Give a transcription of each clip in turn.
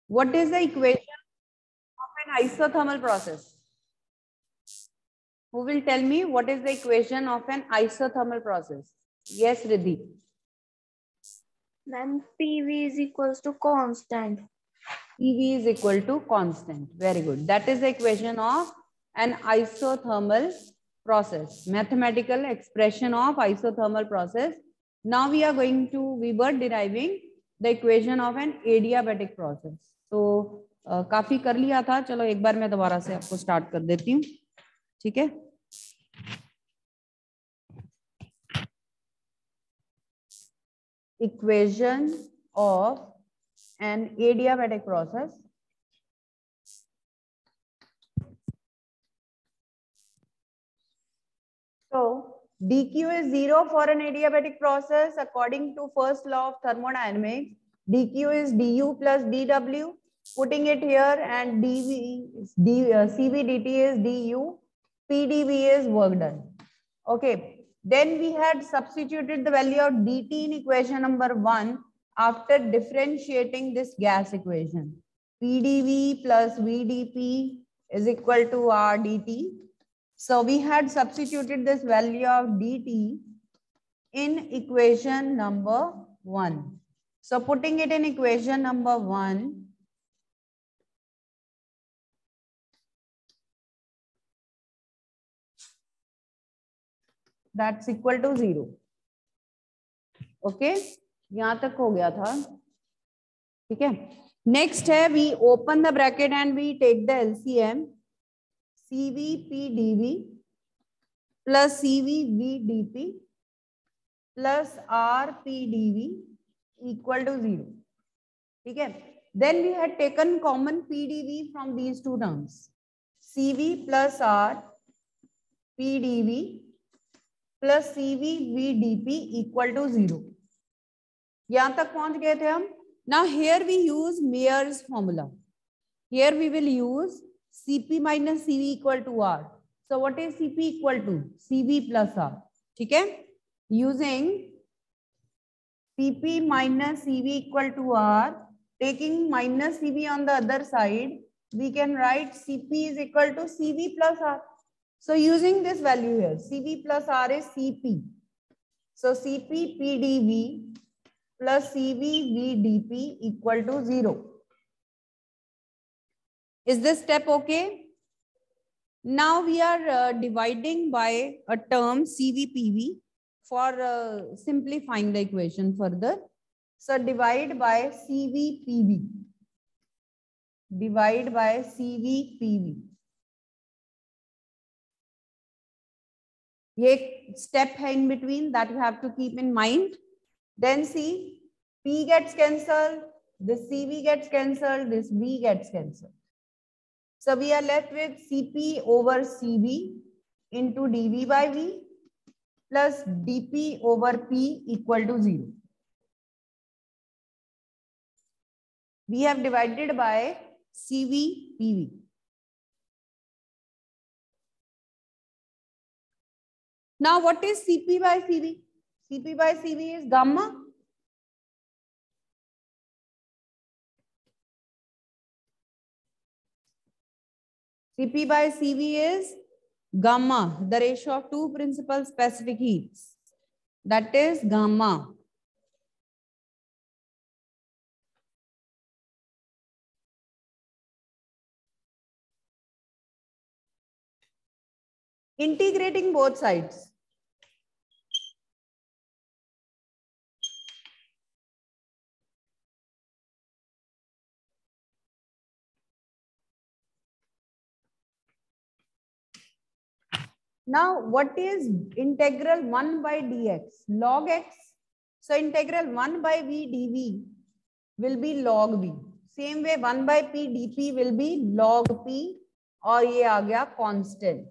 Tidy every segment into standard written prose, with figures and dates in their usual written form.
What is the equation of an isothermal process? Who will tell me what is the equation of an isothermal process? Yes, Riddhi. Then PV is equals to constant. PV is equal to constant. Very good. That is the equation of an isothermal process. Mathematical expression of isothermal process. Now we were deriving the equation of an adiabatic process. So काफी कर लिया था. चलो एक बार मैं दोबारा से आपको स्टार्ट कर देती हूँ. ठीक है. Equation of an adiabatic process. So dq is 0 for an adiabatic process according to first law of thermodynamics. dq is du plus dw. Putting it here, and cv dt is du, pdv is work done. Okay. Then we had substituted the value of dt in equation number 1 after differentiating this gas equation. pdv plus vdp is equal to r dt. So we had substituted this value of dt in equation number 1. So putting it in equation number 1, that's equal to 0. Okay, यहाँ तक हो गया था. ठीक है. Next है, we open the bracket and we take the LCM. CVPdV plus CVVdP plus RPdV equal to 0. ठीक है. Then we had taken common PdV from these two terms. CV plus R PdV plus CVVdP equal to 0. यहाँ तक पहुंच गए थे हम. Now here we use Mayer's formula. Here we will use Cp minus Cv equal to R. So what is Cp equal to? Cv plus R. ठीक है. Using Cp minus Cv equal to R, taking minus Cv on the other side, we can write Cp is equal to Cv plus R. So using this value here, Cv plus R is Cp. So Cp PdV plus Cv VdP equal to 0. Is this step okay? Now we are dividing by a term CVPV for simplifying the equation further. So divide by CVPV. Divide by CVPV. ये step है in between that you have to keep in mind. Then see, P gets cancelled, this CV gets cancelled, this V gets cancelled. So we are left with Cp over Cv into dV by V plus dP over P equal to 0. We have divided by CVPV. Now what is Cp by Cv? Cp by Cv is gamma. Cp by Cv is gamma, the ratio of two principal specific heats. That is gamma. Integrating both sides. Now, what is integral 1 by dx? Log x. So, integral 1 by v dv will be log v. Same way, 1 by p dp will be log p. और ये आ गया constant.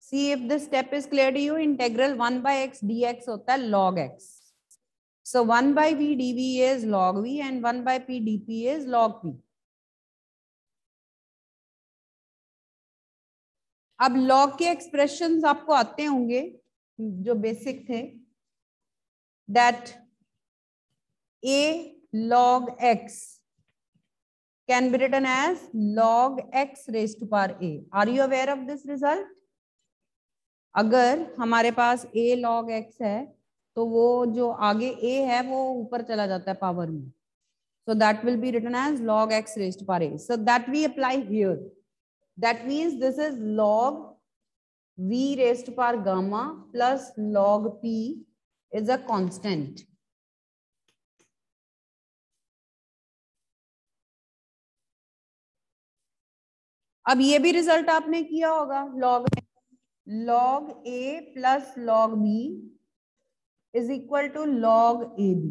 See if this step is clear to you. Integral 1 by x dx होता है log x. So, 1 by v dv is log v and 1 by p dp is log p. अब log के expressions आपको आते होंगे जो basic थे. That a log x can be written as log x raised to power a. Are you aware of this result? अगर हमारे पास a log x है तो वो जो आगे a है वो ऊपर चला जाता है पावर में. So that will be written as log x raised to power a. So that we apply here. That means this is log v raised to power gamma plus log p is a constant. अब ये भी result आपने किया होगा. log a plus log b is equal to log ab.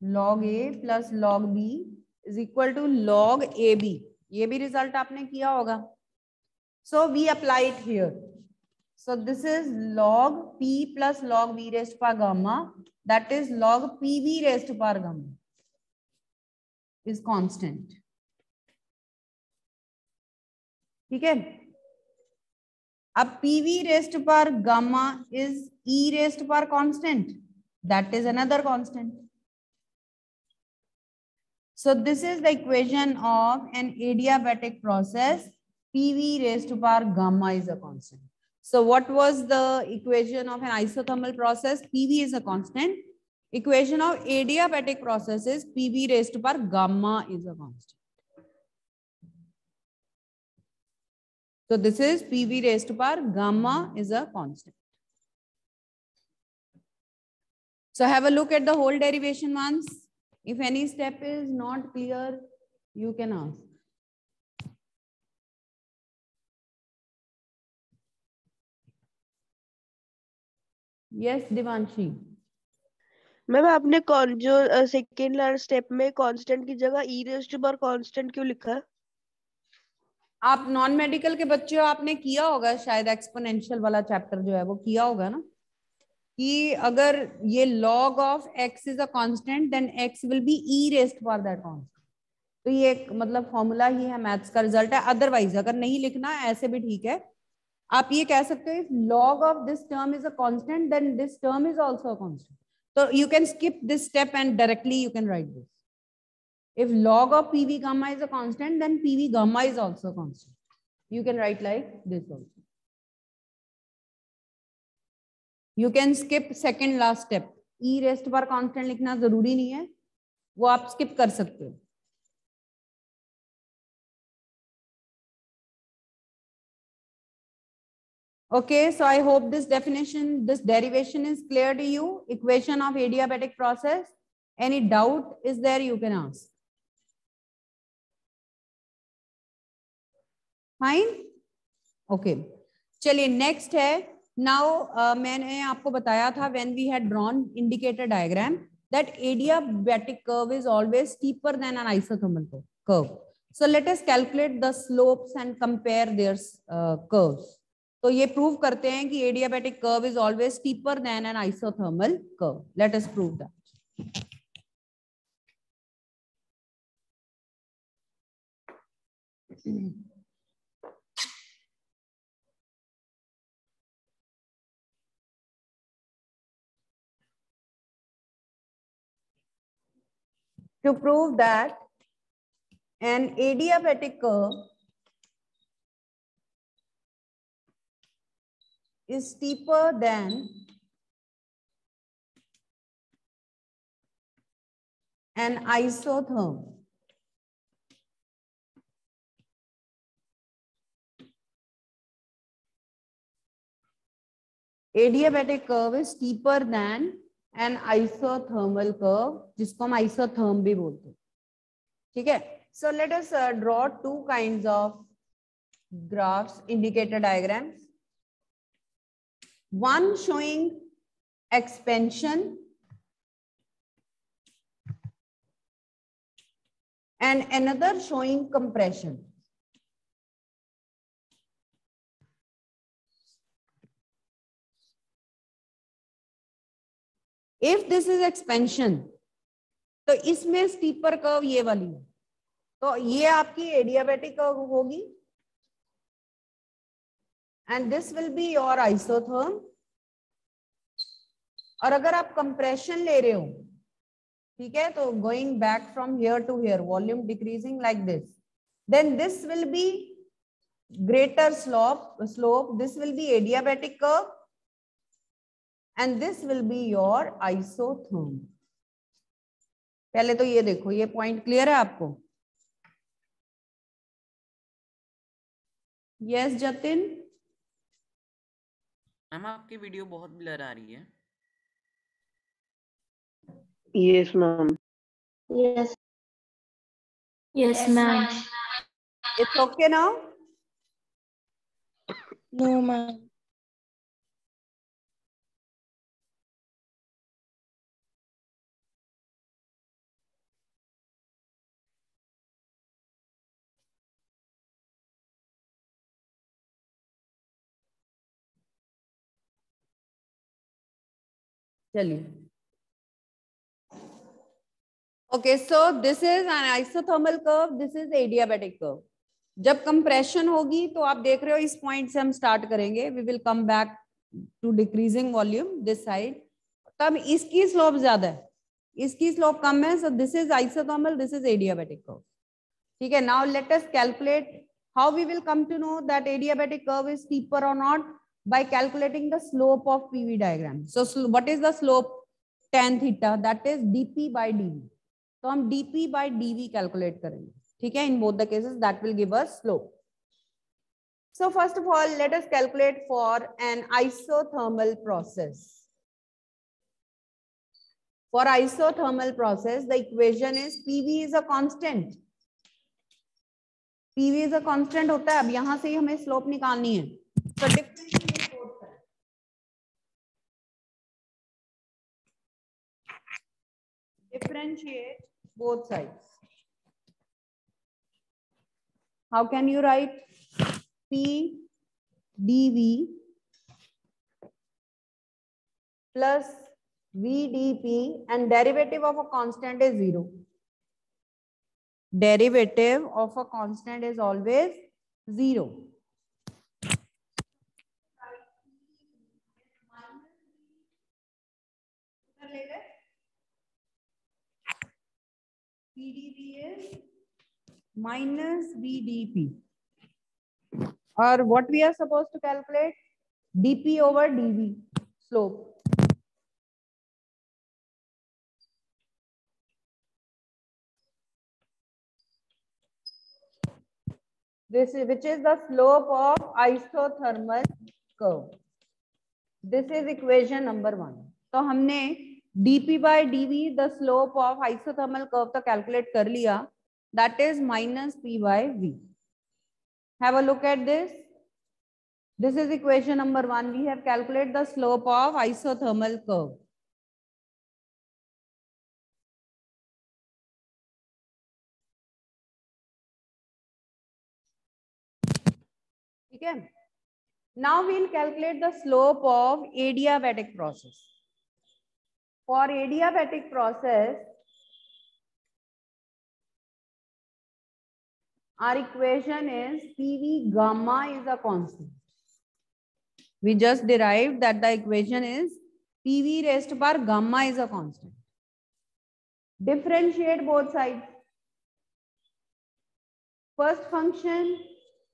log a plus log b is equal to log ab. ये भी result आपने किया होगा. So we apply it here. So this is log p plus log b raised to power gamma, that is log pb raised to power gamma is constant. ठीक है. अब pv raised to power gamma is e raised to power constant, that is another constant. So this is the equation of an adiabatic process. pv raised to power gamma is a constant. So what was the equation of an isothermal process? pv is a constant. Equation of adiabatic process is pv raised to power gamma is a constant. So this is pv raised to power gamma is a constant. So have a look at the whole derivation once. If any step is not clear, you can ask. Yes, Divanshi. Ma'am आपने जो second last step में constant की जगह ई raised to power constant क्यों लिखा है? आप non medical के बच्चे हो, आपने किया होगा शायद एक्सपोनेंशियल वाला चैप्टर जो है वो किया होगा ना, कि अगर ये log of x is a constant then x will be e raised to power that constant. तो ये एक मतलब फॉर्मूला ही है, मैथ्स का रिजल्ट है. अदरवाइज अगर नहीं लिखना ऐसे भी ठीक है. आप ये कह सकते हो if log of this term is a constant then this term is also a constant. So you can skip this step and directly you can write this. If log of pv gamma is a constant then pv gamma is also a constant. You can write like this also. You can skip second last step. E raised to power constant लिखना जरूरी नहीं है, वो आप skip कर सकते हो. Okay, so I hope this derivation is clear to you. Equation of adiabatic process. Any doubt is there, you can ask. Fine? Okay. चलिए next है. Now मैंने आपको बताया था when we had drawn indicator diagram that adiabatic curve is always steeper than an isothermal curve. So let us calculate the slopes and compare their curves. तो ये prove करते हैं कि adiabatic curve is always steeper than an isothermal curve. Let us prove that. To prove that an adiabatic curve is steeper than an isotherm. Adiabatic curve is steeper than an isothermal curve, जिसको हम isotherm भी बोलते हैं. ठीक है. So let us draw two kinds of graphs, indicator diagrams. One showing expansion and another showing compression. If this is expansion, तो इसमें steeper curve ये वाली है, तो ये आपकी एडियाबैटिक कर्व होगी and this will be your isotherm. और अगर आप कंप्रेशन ले रहे हो ठीक है, तो going back from here to here, volume decreasing like this, then this will be greater slope, this will be adiabatic curve and this will be your isotherm. पहले तो ये देखो, ये पॉइंट क्लियर है आपको? यस जतिन? मैम आपकी video बहुत blur आ रही है। Yes ma'am. Yes. Yes, ma'am. It's okay now? No, ma'am. चलिए, okay, so this is an isothermal curve, this is adiabatic curve. जब कंप्रेशन होगी तो आप देख रहे हो इस पॉइंट से हम स्टार्ट करेंगे, we will come back to decreasing volume this side, तब इसकी स्लोप ज्यादा है, इसकी स्लोप कम है, so this is isothermal, this is adiabatic curve. ठीक है, now let us calculate how we will come to know that adiabatic curve is steeper और not, by calculating the slope of PV diagram. So what is the slope tan theta? That is dp by dv. तो हम dp by dv calculate करेंगे, ठीक है, in both the cases that will give us slope. So first of all, let us calculate for an isothermal process. For isothermal process, the equation is PV is a constant. PV is a constant होता है, अब यहां से ही हमें slope निकालनी है, so differentiate both sides. How can you write P dV plus VdP and derivative of a constant is 0. Derivative of a constant is always 0. PdV is minus VdP. Or what we are supposed to calculate? dP over dV, slope. Which is the slope of isothermal curve. This is equation number 1. तो हमने dP by dV, the slope of isothermal curve तो calculate कर लिया. That is minus P by V. Have a look at this. This is equation number 1. We have calculated the slope of isothermal curve. ठीक है? Now we'll calculate the slope of adiabatic process. For adiabatic process, our equation is PV gamma is a constant. We just derived that the equation is PV raised to power gamma is a constant. Differentiate both sides. First function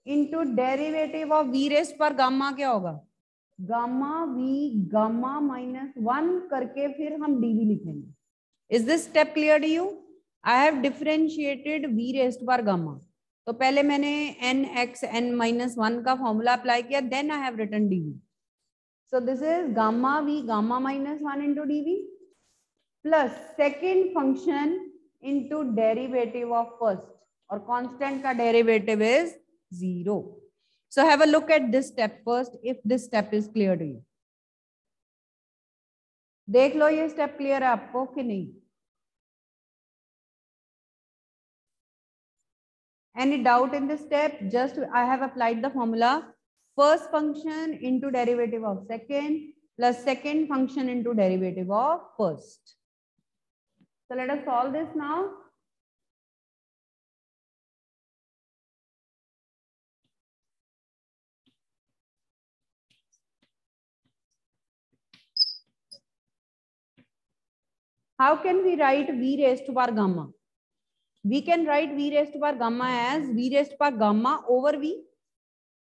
into derivative of V raised to power gamma क्या होगा? Gamma V gamma minus 1 करके फिर हम dV लिखेंगे. Is this step clear to you? I have differentiated V raised to power gamma. तो पहले मैंने nx n minus 1 का फॉर्मूला अप्लाई किया, then I have written dV. So this is gamma V gamma minus 1 into dV plus second function into derivative of first, और constant का derivative is 0. So have a look at this step first if this step is clear to you. देख लो ये step clear है आपको कि नहीं? Any doubt in this step? Just I have applied the formula. First function into derivative of second plus second function into derivative of first. So let us solve this now. How can we write V raised to power gamma? We can write V raised to power gamma as V raised to power gamma over V,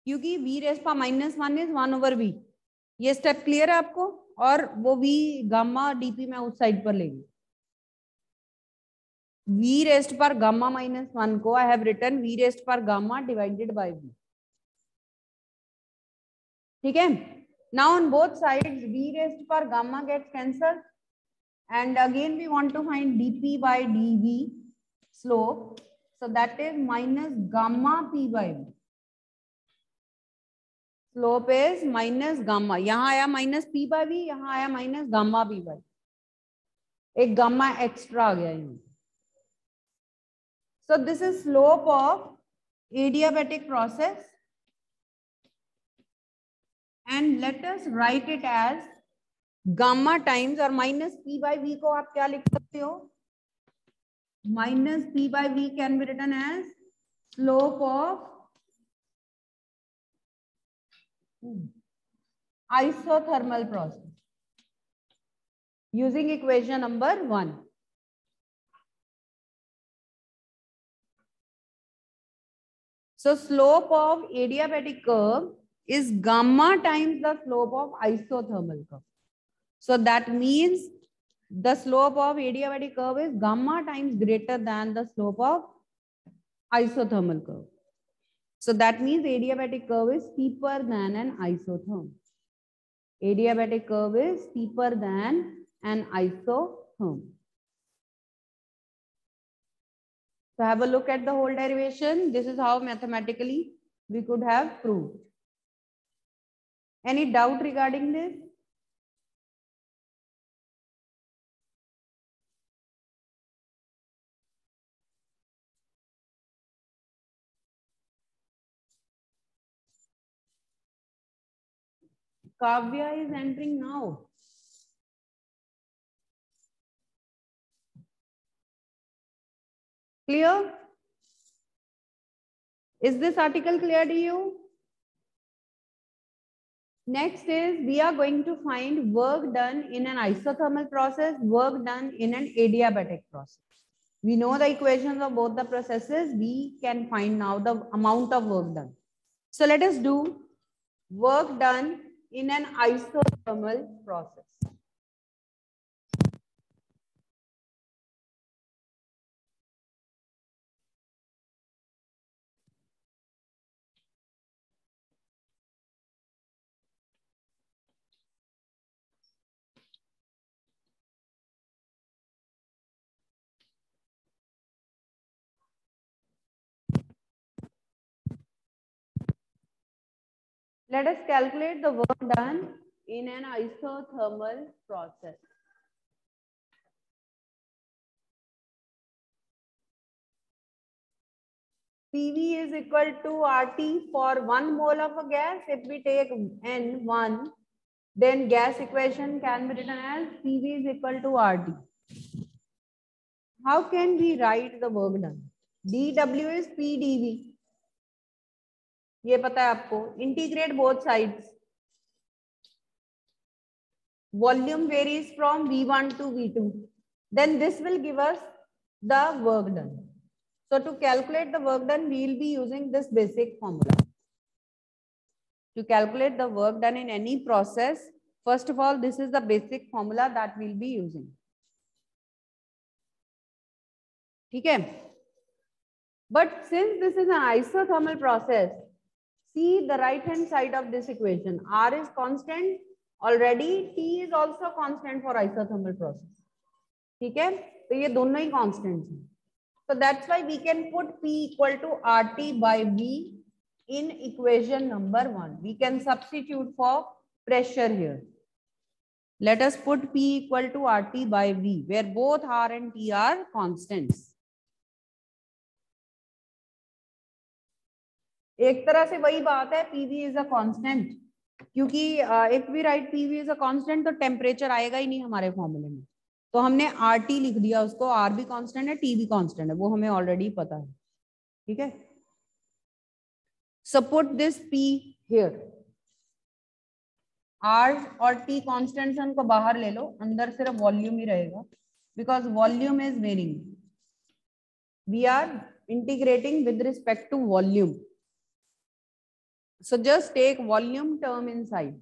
क्योंकि V raised to power -1 is 1 over V. ये step clear है आपको? और वो V gamma DP में उस side पर लेगी. V raised to power gamma -1 को I have written V raised to power gamma divided by V. ठीक है? Now on both sides V raised to power gamma gets cancelled, and again we want to find dp by dv slope, so that is minus gamma p by v. Slope is minus gamma. यहाँ आया minus p by v, यहाँ आया minus gamma p by v. एक gamma extra आ गया यहाँ. So this is slope of adiabatic process, and let us write it as gamma times, और minus p by v को आप क्या लिख सकते हो? Minus p by v can be written as slope of isothermal process using equation number 1. So slope of adiabatic curve is gamma times the slope of isothermal curve. So that means the slope of adiabatic curve is gamma times greater than the slope of isothermal curve. So that means adiabatic curve is steeper than an isotherm. Adiabatic curve is steeper than an isotherm. So have a look at the whole derivation. This is how mathematically we could have proved. Any doubt regarding this? Kavya is entering now. Clear? Is this article clear to you? Next is we are going to find work done in an isothermal process, work done in an adiabatic process. We know the equations of both the processes. We can find now the amount of work done. So let us do work done in an isothermal process. Let us calculate the work done in an isothermal process. PV is equal to RT for 1 mole of a gas. If we take N1, then gas equation can be written as PV is equal to RT. How can we write the work done? dW is PdV. ये पता है आपको. Integrate both sides. Volume varies from V1 to V2. Then this will give us the work done. So to calculate the work done, we will be using this basic formula. To calculate the work done in any process, first of all, this is the basic formula that we will be using. ठीक है? But since this is an isothermal process, see the right hand side of this equation. R is constant. Already T is also constant for isothermal process. ठीक है? तो ये दोनों ही constants हैं. So that's why we can put P equal to RT by V in equation number 1. We can substitute for pressure here. Let us put P equal to RT by V, where both R and T are constants. एक तरह से वही बात है, PV is a constant, क्योंकि if we write PV is a constant तो temperature आएगा ही नहीं हमारे फॉर्मूले में. तो हमने RT लिख दिया, उसको R भी कांस्टेंट है, T भी कांस्टेंट है, वो हमें ऑलरेडी पता है. ठीक है? So put this P here. R और T कांस्टेंट्स उनको बाहर ले लो, अंदर सिर्फ वॉल्यूम ही रहेगा. because volume is varying. We are integrating with respect to volume. So just take volume term inside.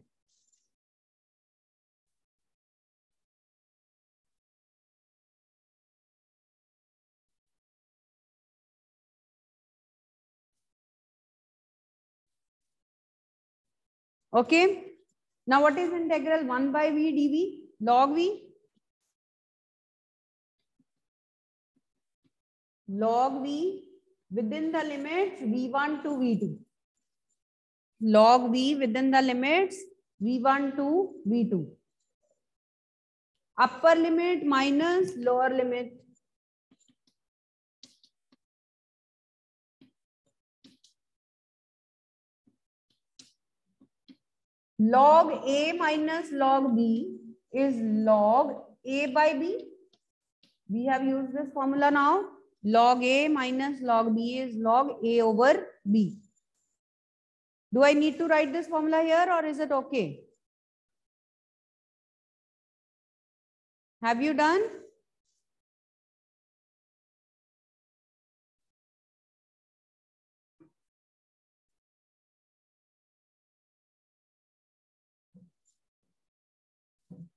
Okay. Now what is integral 1 by v dv? Log v. Log v within the limits v1 to v2. Log v within the limits v1 to v2. Upper limit minus lower limit. Log a minus log b is log a by b. We have used this formula now. Log a minus log b is log a over b. Do I need to write this formula here or is it okay? Have you done?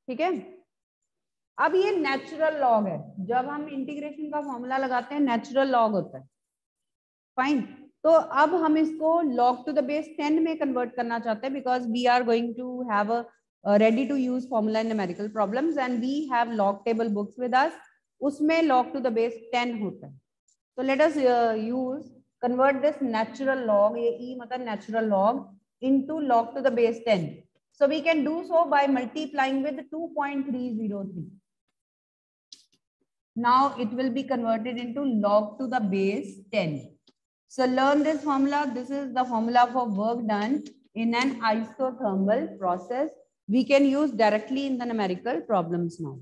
ठीक है, अब ये natural log है. जब हम integration का formula लगाते हैं नेचुरल लॉग होता है. फाइन. तो अब हम इसको log to the base 10 में कन्वर्ट करना चाहते हैं because we are going to have a ready to use formula in numerical problems and we have log table books with us. उसमें log to the base 10 होता है. तो let us use convert this natural log, ये e मतलब natural log, into log to the base 10. So we can do so by multiplying with 2.303. Now it will be converted into log to the base 10. So learn this formula. This is the formula for work done in an isothermal process. We can use directly in the numerical problems now.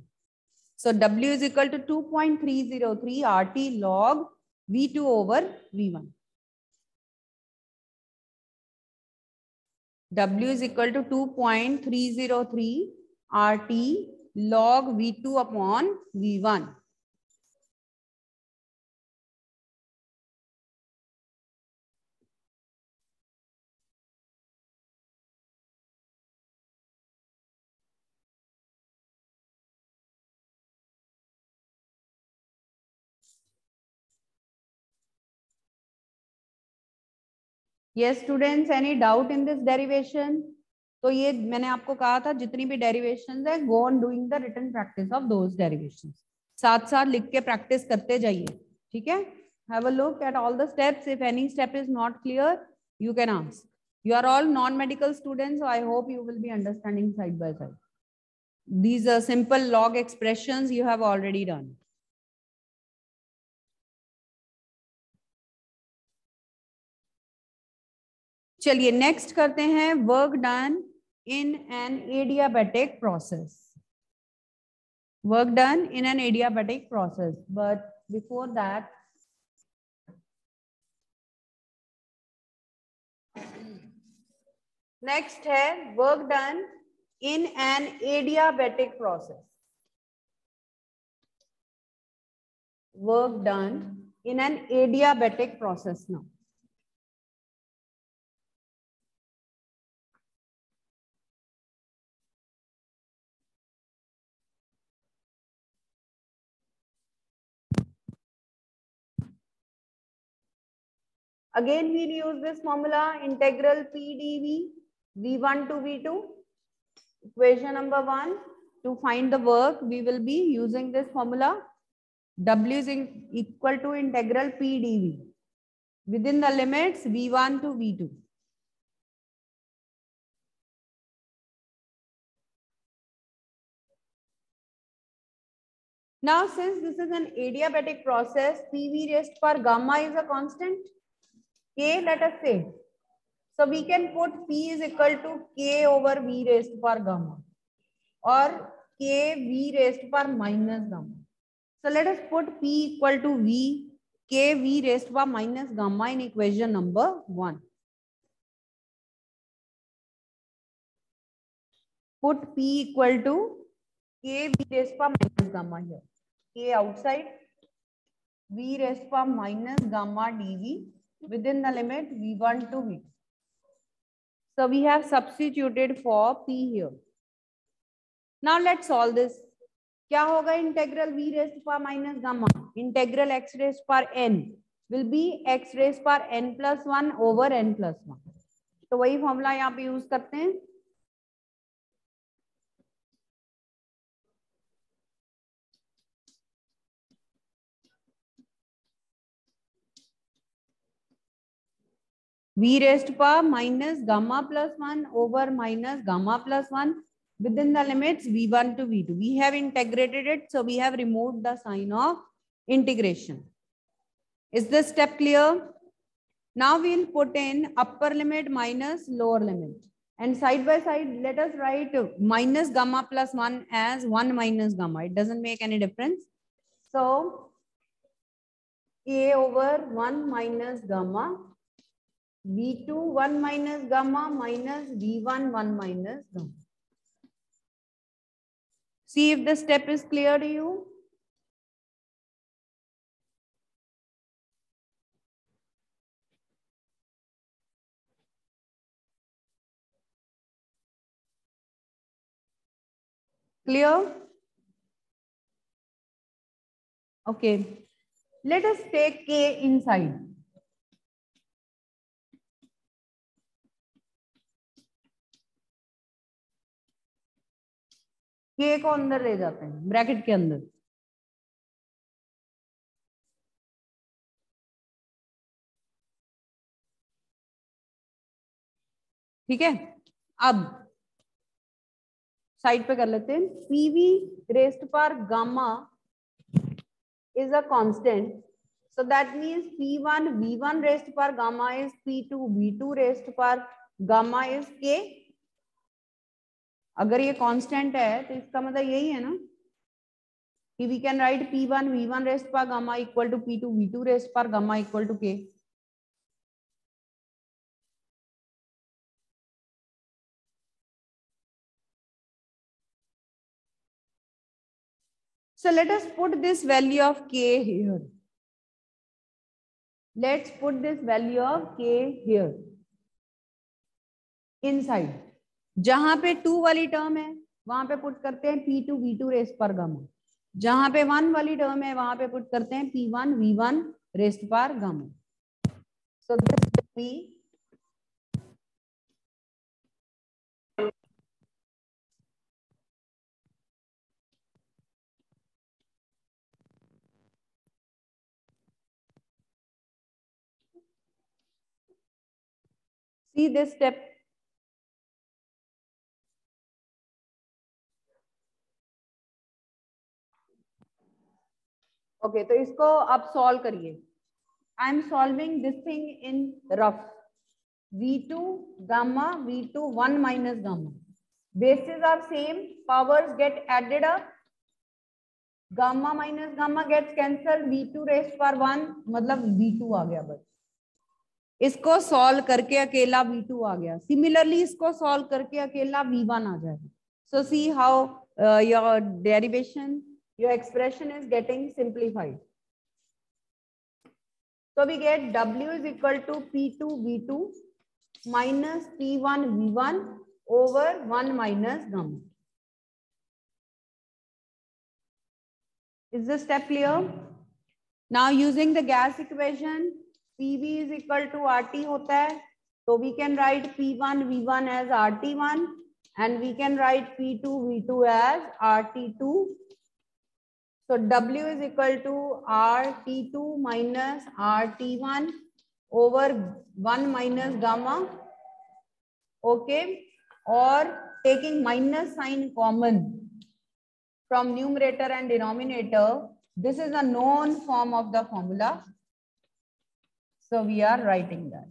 So W is equal to 2.303 RT log V2 over V1. W is equal to 2.303 RT log V2 upon V1. Yes students, any doubt in this derivation? तो ये मैंने आपको कहा था जितनी भी derivations है go on doing the written practice of those derivations. साथ साथ लिख के प्रैक्टिस करते जाइए. ठीक है, have a look at all the steps. If any step is not clear, you can ask. You are all non-medical students, so I hope you will be understanding side by side. These are simple log expressions you have already done. चलिए next करते हैं work done in an adiabatic process. Work done in an adiabatic process, but before that next है work done in an adiabatic process. Work done in an adiabatic process now. Again, we'll use this formula, integral P dV, V1 to V2. Equation number 1. To find the work, we will be using this formula. W is equal to integral P dV within the limits V1 to V2. Now, since this is an adiabatic process, PV raised power gamma is a constant. K, let us say. So we can put P is equal to K over V raised to power gamma or K V raised to power minus gamma. So let us put P equal to V, K V raised to power minus gamma in equation number 1. Put P equal to K V raised to power minus gamma here. K outside, V raised to power minus gamma dV within the limit V1 to V2. So we have substituted for P here. Now let's solve this. क्या होगा integral v raised to power minus gamma integral x raised to power n will be x raised to power n plus 1 over n plus 1. तो वही formula यहाँ पे use करते हैं. v raised to power minus gamma plus 1 over minus gamma plus 1 within the limits v1 to v2. We have integrated it, so we have removed the sign of integration. Is this step clear? Now we'll put in upper limit minus lower limit, and side by side let us write minus gamma plus 1 as 1 minus gamma. It doesn't make any difference. So a over 1 minus gamma, v2 1 minus gamma minus v1 1 minus gamma. See if the step is clear to you. Clear? Okay. Let us take K inside. K को अंदर ले जाते हैं bracket के अंदर. ठीक है. अब साइड पे कर लेते हैं. PV raised to power gamma is a constant, so that means P1 V1 raised to power gamma is P2 V2 raised to power gamma is K. अगर ये कांस्टेंट है तो इसका मतलब यही है ना कि we can write P1 V1 raised to power gamma equal to P2 V2 raised to power gamma equal to K. So let us put this value of K here. Let's put this value of K here inside. जहां पे 2 वाली term है वहां पे put करते हैं P2 V2 raised पर gamma. जहां पे 1 वाली टर्म है वहां पे पुट करते हैं P1 V1 raised पर gamma. So this will be see this step. Okay तो इसको आप सॉल्व करिए. I am solving this thing in rough. V2 gamma V2 1 minus gamma. Bases are same. Powers get added up. Gamma minus gamma gets cancelled. V2 raised to power 1 मतलब V2 आ गया बस. इसको solve करके अकेला V2 आ गया. Similarly इसको solve करके अकेला V1 आ जाएगा. So see how your derivation, your expression is getting simplified. So we get W is equal to P2 V2 minus P1 V1 over 1 minus gamma. Is this step clear? Now using the gas equation, PV is equal to RT होता है. So we can write P1 V1 as RT1 and we can write P2 V2 as RT2. So W is equal to RT2 minus RT1 over 1 minus gamma. Okay. Or taking minus sign common from numerator and denominator, this is a known form of the formula. So we are writing that.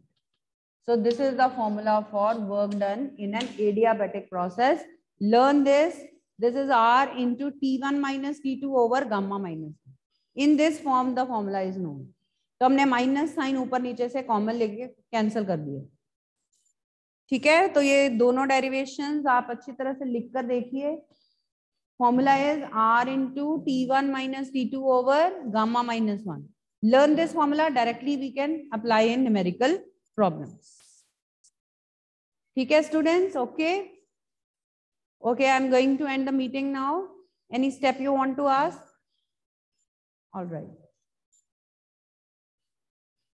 So this is the formula for work done in an adiabatic process. Learn this. This is R into T1 minus T2 over gamma minus. In this form, the formula is known. तो हमने minus sign ऊपर नीचे से common लेके cancel कर दिए. ठीक है. तो ये दोनों डेरिवेशंस आप अच्छी तरह से लिख कर देखिए. Formula is R into T1 minus T2 over gamma minus 1. Learn this formula directly, we can apply in numerical problems. Okay, students, okay? Okay, I'm going to end the meeting now. Any step you want to ask? All right.